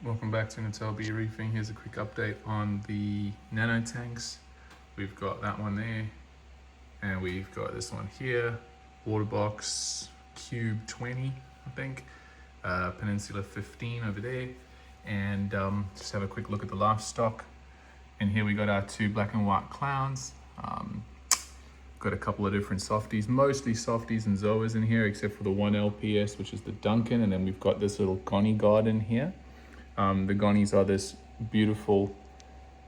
Welcome back to Natal B Reefing. Here's a quick update on the nano tanks. We've got that one there, and we've got this one here, water box cube 20, I think, Peninsula 15 over there, and just have a quick look at the livestock. And here we got our two black and white clowns. Got a couple of different softies, mostly softies and zoas in here, except for the one LPS, which is the Duncan, and then we've got this little Gonny garden here. The Gonnies are this beautiful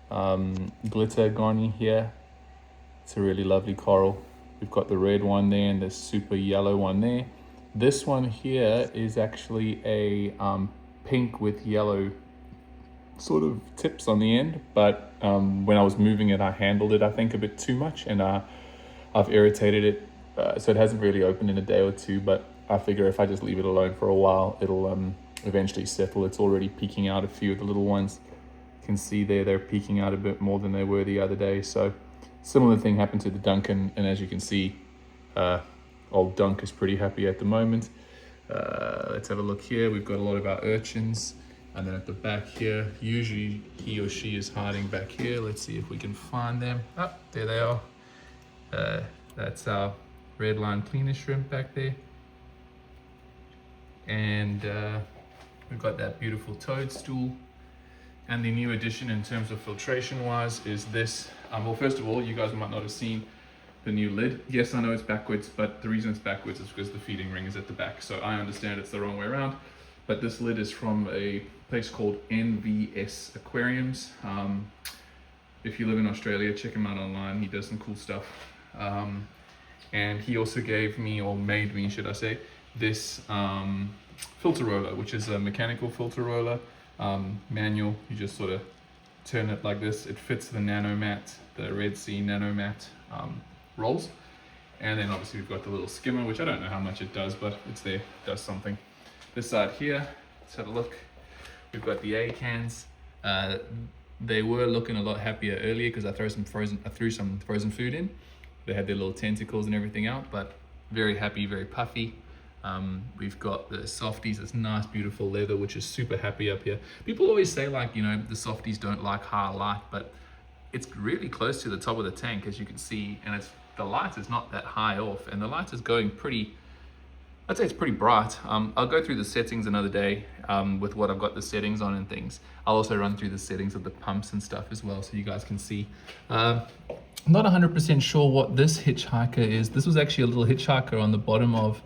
glitter Gonny here. It's a really lovely coral. We've got the red one there and the super yellow one there. This one here is actually a pink with yellow sort of tips on the end, but when I was moving it, I handled it, I think, a bit too much, and I've irritated it, so it hasn't really opened in a day or two, but I figure if I just leave it alone for a while, it'll eventually settle. It's already peeking out a few of the little ones. You can see there, they're peeking out a bit more than they were the other day. So similar thing happened to the Duncan, and as you can see, old Dunk is pretty happy at the moment. Let's have a look here. We've got a lot of our urchins, and then at the back here, usually he or she is hiding back here. Let's see if we can find them. Oh, there they are. That's our red line cleaner shrimp back there, and we've got that beautiful toadstool. And the new addition in terms of filtration wise is this. Well, first of all, you guys might not have seen the new lid. Yes, I know it's backwards, but the reason it's backwards is because the feeding ring is at the back, so I understand it's the wrong way around. But this lid is from a place called NVS Aquariums. If you live in Australia, check him out online. He does some cool stuff. And he also gave me, or made me, should I say, this filter roller, which is a mechanical filter roller, manual. You just sort of turn it like this. It fits the Nanomat, the Red Sea Nanomat rolls. And then obviously we've got the little skimmer, which I don't know how much it does, but it's there, it does something. This side here, let's have a look. We've got the A cans. They were looking a lot happier earlier because I threw some frozen food in. They had their little tentacles and everything out, but very happy, very puffy. We've got the softies, this nice beautiful leather, which is super happy up here. People always say, like, you know, the softies don't like high light, but it's really close to the top of the tank, as you can see, and the light is not that high off, and the light is going pretty, I'd say it's pretty bright. I'll go through the settings another day with what I've got the settings on and things. I'll also run through the settings of the pumps and stuff as well, so you guys can see. I'm not 100% sure what this hitchhiker is. This was actually a little hitchhiker on the bottom of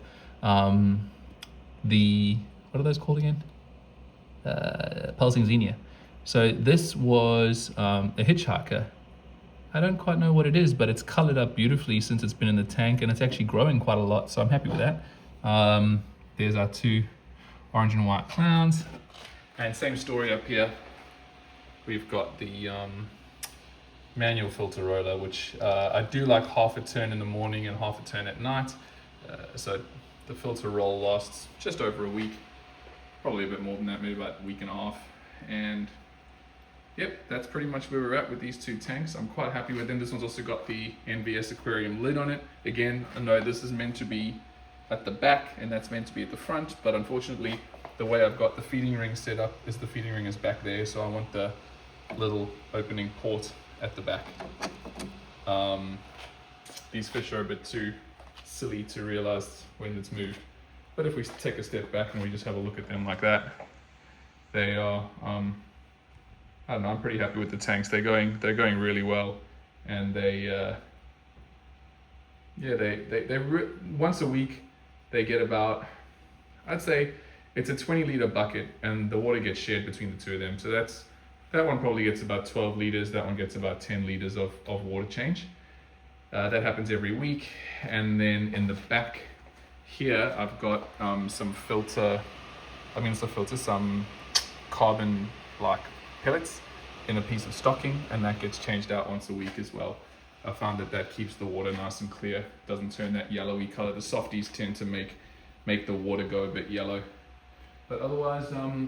the, what are those called again? Pulsing Xenia. So this was a hitchhiker. I don't quite know what it is, but it's colored up beautifully since it's been in the tank, and it's actually growing quite a lot, so I'm happy with that. There's our two orange and white clowns, and same story up here. We've got the manual filter roller, which I do like half a turn in the morning and half a turn at night. So the filter roll lasts just over a week, probably a bit more than that, maybe about a week and a half. And yep, that's pretty much where we're at with these two tanks. I'm quite happy with them. This one's also got the NVS Aquarium lid on it. Again, I know this is meant to be at the back and that's meant to be at the front, but unfortunately the way I've got the feeding ring set up is the feeding ring is back there, so I want the little opening port at the back. These fish are a bit too silly to realize when it's moved, but if we take a step back and we just have a look at them like that, they are I don't know, I'm pretty happy with the tanks. They're going really well, and they once a week they get about, I'd say it's a 20-liter bucket, and the water gets shared between the two of them. So that one probably gets about 12 liters. That one gets about 10 liters of water change. That happens every week. And then in the back here, I've got some carbon like pellets in a piece of stocking, and that gets changed out once a week as well. I found that keeps the water nice and clear, doesn't turn that yellowy color. The softies tend to make the water go a bit yellow. But otherwise,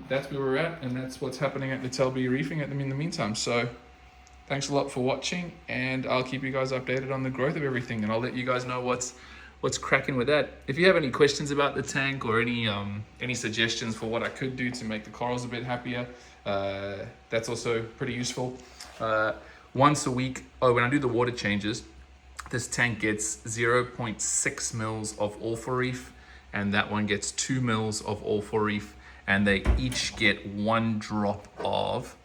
that's where we're at, and that's what's happening at Natal B Reefing in the meantime. So thanks a lot for watching, and I'll keep you guys updated on the growth of everything, and I'll let you guys know what's what's cracking with that. If you have any questions about the tank or any suggestions for what I could do to make the corals a bit happier, that's also pretty useful. Once a week, when I do the water changes, this tank gets 0.6 mils of all-for-reef, and that one gets 2 mils of all-for-reef, and they each get 1 drop of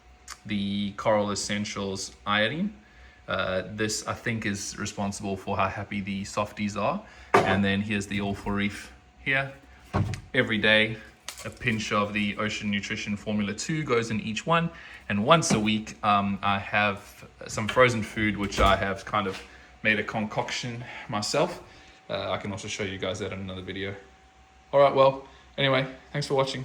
the Coral Essentials iodine. This, I think, is responsible for how happy the softies are. And then here's the all-for-reef here. Every day, a pinch of the Ocean Nutrition Formula 2 goes in each one. And once a week, I have some frozen food, which I have kind of made a concoction myself. I can also show you guys that in another video. All right, well, anyway, thanks for watching.